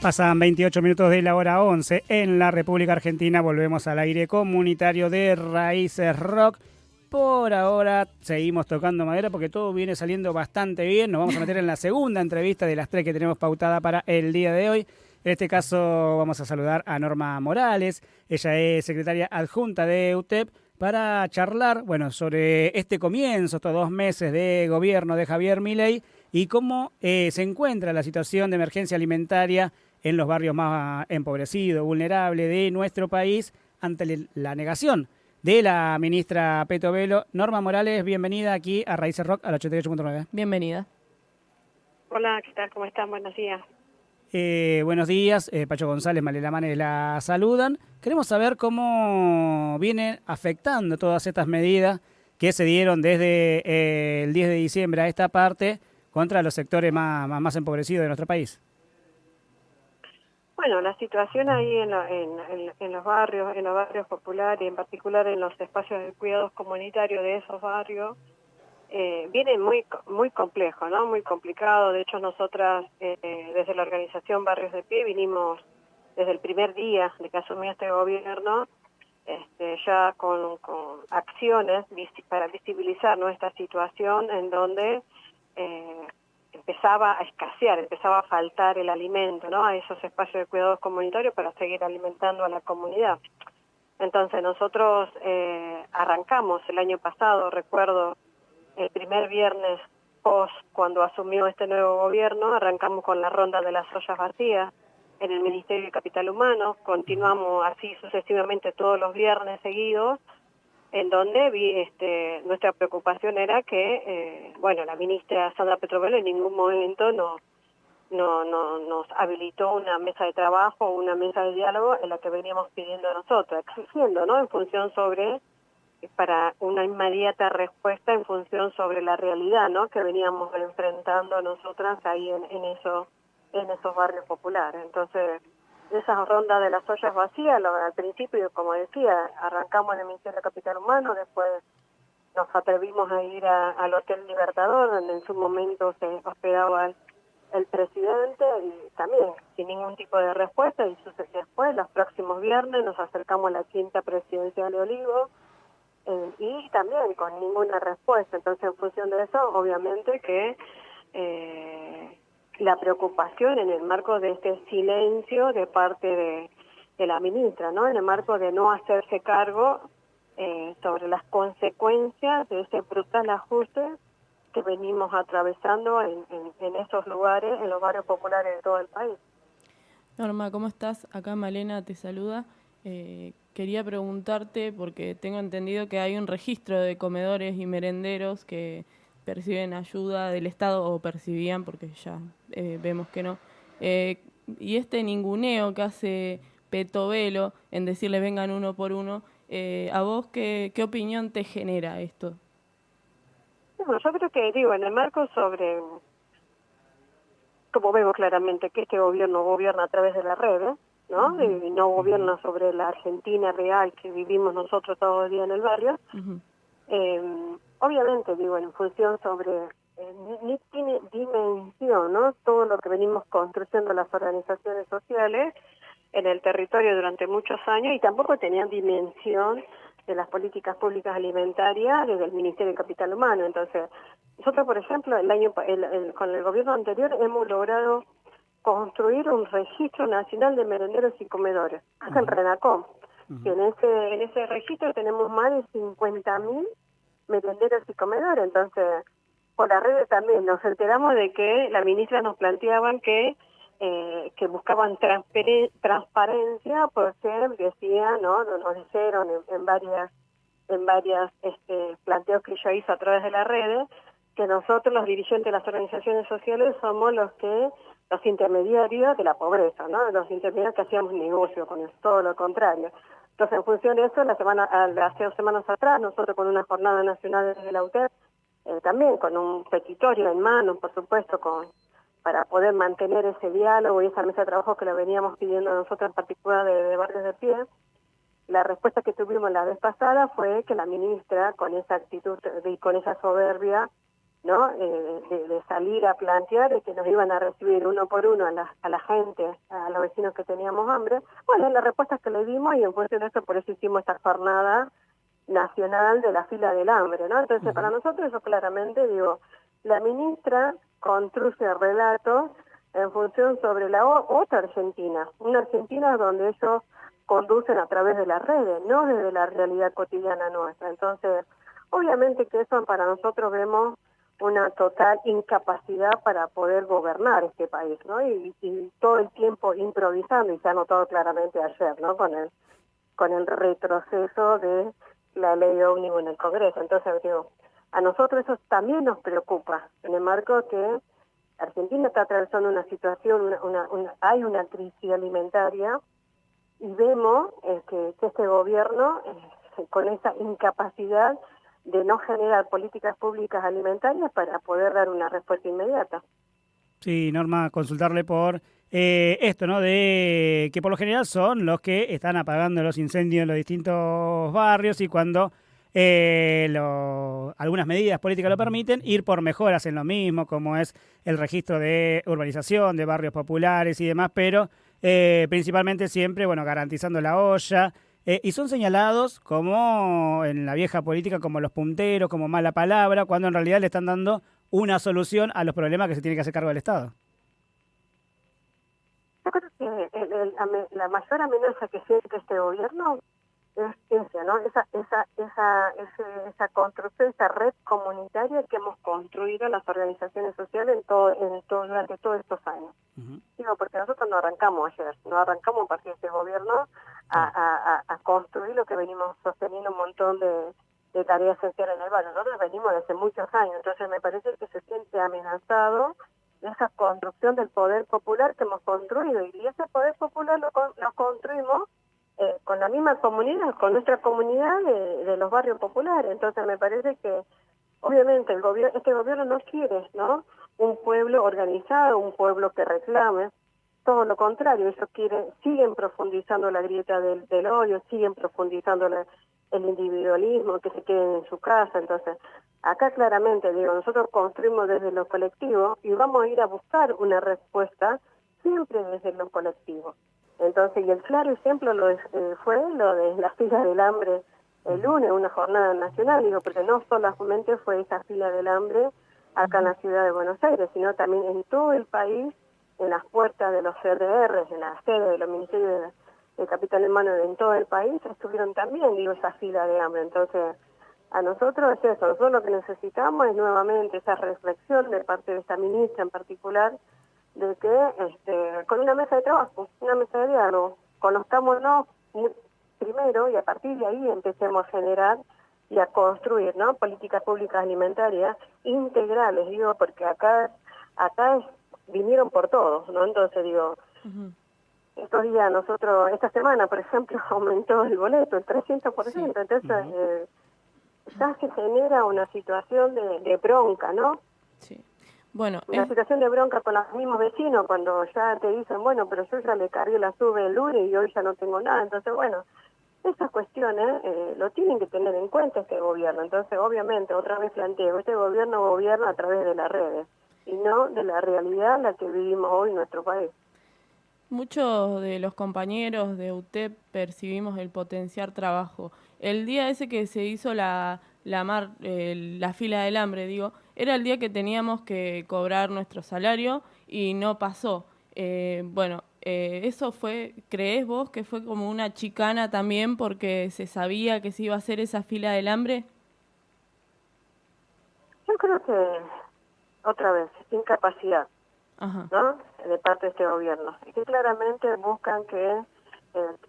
Pasan 28 minutos de la hora 11 en la República Argentina. Volvemos al aire comunitario de Raíces Rock. Por ahora seguimos tocando madera porque todo viene saliendo bastante bien. Nos vamos a meter en la segunda entrevista de las 3 que tenemos pautada para el día de hoy. En este caso vamos a saludar a Norma Morales. Ella es secretaria adjunta de UTEP para charlar, sobre este comienzo, estos 2 meses de gobierno de Javier Milei y cómo se encuentra la situación de emergencia alimentaria en los barrios más empobrecidos, vulnerables de nuestro país ante la negación de la ministra Petovelo. Norma Morales, bienvenida aquí a Raíces Rock al 88.9. Bienvenida. Hola, ¿qué tal? ¿Cómo están? Buenos días. Buenos días, Pacho González, Malela Manes la saludan. Queremos saber cómo vienen afectando todas estas medidas que se dieron desde el 10 de diciembre a esta parte contra los sectores más empobrecidos de nuestro país. Bueno, la situación ahí en los barrios populares, y en particular en los espacios de cuidados comunitarios de esos barrios, viene muy complejo, ¿no? Muy complicado. De hecho, nosotras desde la organización Barrios de Pie vinimos desde el primer día de que asumió este gobierno, ya con acciones para visibilizar nuestra situación en donde empezaba a escasear, empezaba a faltar el alimento, ¿no? A esos espacios de cuidados comunitarios para seguir alimentando a la comunidad. Entonces nosotros arrancamos el año pasado, recuerdo, el primer viernes post cuando asumió este nuevo gobierno, arrancamos con la ronda de las ollas vacías en el Ministerio de Capital Humano, continuamos así sucesivamente todos los viernes seguidos, en donde nuestra preocupación era que, la ministra Sandra Petovelo en ningún momento nos habilitó una mesa de trabajo, una mesa de diálogo en la que veníamos pidiendo nosotros, exigiendo, ¿no? En función para una inmediata respuesta en función sobre la realidad, ¿no? Que veníamos enfrentando nosotras ahí en esos barrios populares. Entonces, esas rondas de las ollas vacías, al principio, como decía, arrancamos en el Ministerio de Capital Humano, después nos atrevimos a ir al Hotel Libertador, donde en su momento se hospedaba el presidente, y también sin ningún tipo de respuesta, y después, los próximos viernes, nos acercamos a la quinta presidencial de Olivos, y también con ninguna respuesta. Entonces, en función de eso, obviamente que la preocupación en el marco de este silencio de parte de la ministra, ¿no? En el marco de no hacerse cargo sobre las consecuencias de ese brutal ajuste que venimos atravesando en esos lugares, en los barrios populares de todo el país. Norma, ¿cómo estás? Acá Malena te saluda. Quería preguntarte, porque tengo entendido que hay un registro de comedores y merenderos que perciben ayuda del Estado, o percibían, porque ya vemos que no. Y este ninguneo que hace Petovelo en decirle vengan uno por uno, ¿a vos qué opinión te genera esto? Bueno, yo creo que, en el marco sobre, como vemos claramente que este gobierno gobierna a través de las redes, ¿no? Uh-huh. Y no gobierna sobre la Argentina real que vivimos nosotros todo el día en el barrio. Uh-huh. Obviamente, en función sobre, ni tiene dimensión, ¿no? Todo lo que venimos construyendo las organizaciones sociales en el territorio durante muchos años, y tampoco tenían dimensión de las políticas públicas alimentarias desde el Ministerio de Capital Humano. Entonces, nosotros, por ejemplo, con el gobierno anterior hemos logrado construir un registro nacional de merenderos y comedores, es el RENACOM. Que en ese registro tenemos más de 50.000 merenderos y comedores. Entonces, por las redes también nos enteramos de que la ministra nos planteaban que buscaban transparencia, porque decía, ¿no? Nos dijeron en varias planteos que ella hizo a través de las redes, que nosotros, los dirigentes de las organizaciones sociales, somos los intermediarios de la pobreza, ¿no? Los intermediarios que hacíamos negocio con eso, todo lo contrario. Entonces, en función de eso, hace 2 semanas atrás, nosotros con una jornada nacional desde la UTEP, también con un petitorio en mano, por supuesto, para poder mantener ese diálogo y esa mesa de trabajo que lo veníamos pidiendo nosotros en particular de Barrios de Pie. La respuesta que tuvimos la vez pasada fue que la ministra, con esa actitud y con esa soberbia, ¿no? De salir a plantear de que nos iban a recibir uno por uno a la gente, a los vecinos que teníamos hambre. Bueno, las respuestas que le dimos y en función de eso, por eso hicimos esta jornada nacional de la fila del hambre, ¿no? Entonces, para nosotros eso claramente, digo, la ministra construye relatos en función sobre la otra Argentina, una Argentina donde ellos conducen a través de las redes, no desde la realidad cotidiana nuestra. Entonces, obviamente que eso para nosotros vemos una total incapacidad para poder gobernar este país, ¿no? Y todo el tiempo improvisando, y se ha notado claramente ayer, ¿no? Con el retroceso de la ley ómnibus en el Congreso. Entonces, digo, a nosotros eso también nos preocupa, en el marco que Argentina está atravesando una situación, hay una crisis alimentaria, y vemos que este gobierno, con esa incapacidad de no generar políticas públicas alimentarias para poder dar una respuesta inmediata. Sí, Norma, consultarle por esto, ¿no? De que por lo general son los que están apagando los incendios en los distintos barrios y cuando algunas medidas políticas lo permiten, ir por mejoras en lo mismo, como es el registro de urbanización, de barrios populares y demás, pero principalmente siempre, bueno, garantizando la olla. Y son señalados como en la vieja política como los punteros, como mala palabra, cuando en realidad le están dando una solución a los problemas que se tiene que hacer cargo del Estado. Yo creo que la mayor amenaza que siente este gobierno es esa, ¿no? Esa construcción, esa red comunitaria que hemos construido las organizaciones sociales durante todos estos años. Digo, porque nosotros no arrancamos ayer, no arrancamos a partir de este gobierno a construir lo que venimos sosteniendo un montón de tareas esenciales en el barrio. Nosotros venimos desde muchos años, entonces me parece que se siente amenazado esa construcción del poder popular que hemos construido, y ese poder popular lo construimos con la misma comunidad, con nuestra comunidad de los barrios populares. Entonces me parece que obviamente este gobierno no quiere, ¿no?, un pueblo organizado, un pueblo que reclame. Todo lo contrario, ellos siguen profundizando la grieta del odio, siguen profundizando el individualismo, que se queden en su casa. Entonces, acá claramente, digo, nosotros construimos desde lo colectivo y vamos a ir a buscar una respuesta siempre desde lo colectivo. Entonces, y el claro ejemplo fue lo de la fila del hambre el lunes, una jornada nacional, digo, porque no solamente fue esa fila del hambre acá en la ciudad de Buenos Aires, sino también en todo el país, en las puertas de los CDR, en la sede de los ministerios de Capital Humano en todo el país, estuvieron también, digo, esa fila de hambre. Entonces, a nosotros es eso, nosotros lo que necesitamos es nuevamente esa reflexión de parte de esta ministra en particular, de que con una mesa de trabajo, una mesa de diálogo, conozcámonos primero y a partir de ahí empecemos a generar y a construir, ¿no?, políticas públicas alimentarias integrales, digo, porque acá vinieron por todos, ¿no? Entonces, digo, estos días esta semana, por ejemplo, aumentó el boleto el 300%, sí. Entonces ya se genera una situación de bronca, ¿no? Sí. Bueno, una situación de bronca con los mismos vecinos cuando ya te dicen, bueno, pero yo ya le cargué la sube el lunes y hoy ya no tengo nada. Entonces, bueno, esas cuestiones lo tienen que tener en cuenta este gobierno. Entonces, obviamente, otra vez planteo, este gobierno gobierna a través de las redes y no de la realidad en la que vivimos hoy en nuestro país. Muchos de los compañeros de UTEP percibimos el potenciar trabajo. El día ese que se hizo la fila del hambre, digo, era el día que teníamos que cobrar nuestro salario y no pasó. Eso fue, ¿creés vos que fue como una chicana también porque se sabía que se iba a hacer esa fila del hambre? Yo creo que, otra vez, incapacidad. Ajá. ¿No?, de parte de este gobierno, y que claramente buscan que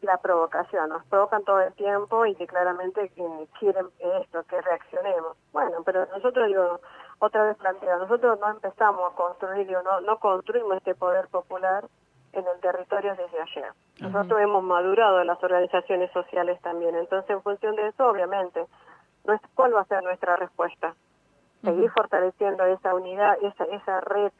la provocación, nos provocan todo el tiempo y que claramente quieren esto, que reaccionemos. Bueno, pero nosotros, digo, otra vez planteo, nosotros no empezamos a construir, no construimos este poder popular en el territorio desde ayer. Nosotros hemos madurado las organizaciones sociales también, entonces en función de eso, obviamente, ¿cuál va a ser nuestra respuesta? Seguir fortaleciendo esa unidad, esa red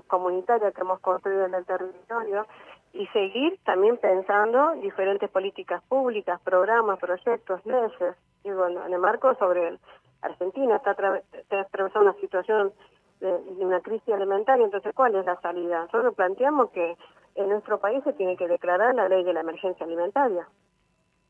comunitaria que hemos construido en el territorio y seguir también pensando diferentes políticas públicas, programas, proyectos, leyes, digo, en el marco sobre Argentina está atravesando una situación de una crisis alimentaria, entonces ¿cuál es la salida? Nosotros planteamos que en nuestro país se tiene que declarar la ley de la emergencia alimentaria.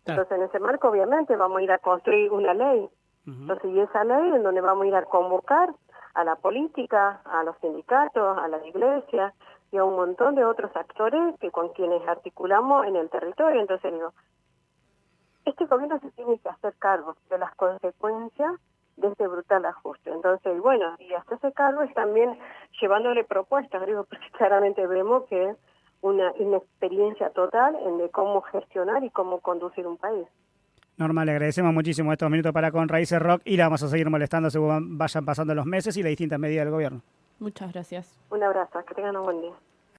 Entonces en ese marco obviamente vamos a ir a construir una ley. Entonces, y esa ley en donde vamos a ir a convocar a la política, a los sindicatos, a la iglesia y a un montón de otros actores que con quienes articulamos en el territorio. Entonces digo, este gobierno se tiene que hacer cargo de las consecuencias de este brutal ajuste. Entonces, bueno, y hacerse cargo es también llevándole propuestas, digo, porque claramente vemos que es una inexperiencia total en de cómo gestionar y cómo conducir un país. Norma, le agradecemos muchísimo estos minutos para con Raíces Rock y la vamos a seguir molestando según vayan pasando los meses y las distintas medidas del gobierno. Muchas gracias. Un abrazo, que tengan un buen día.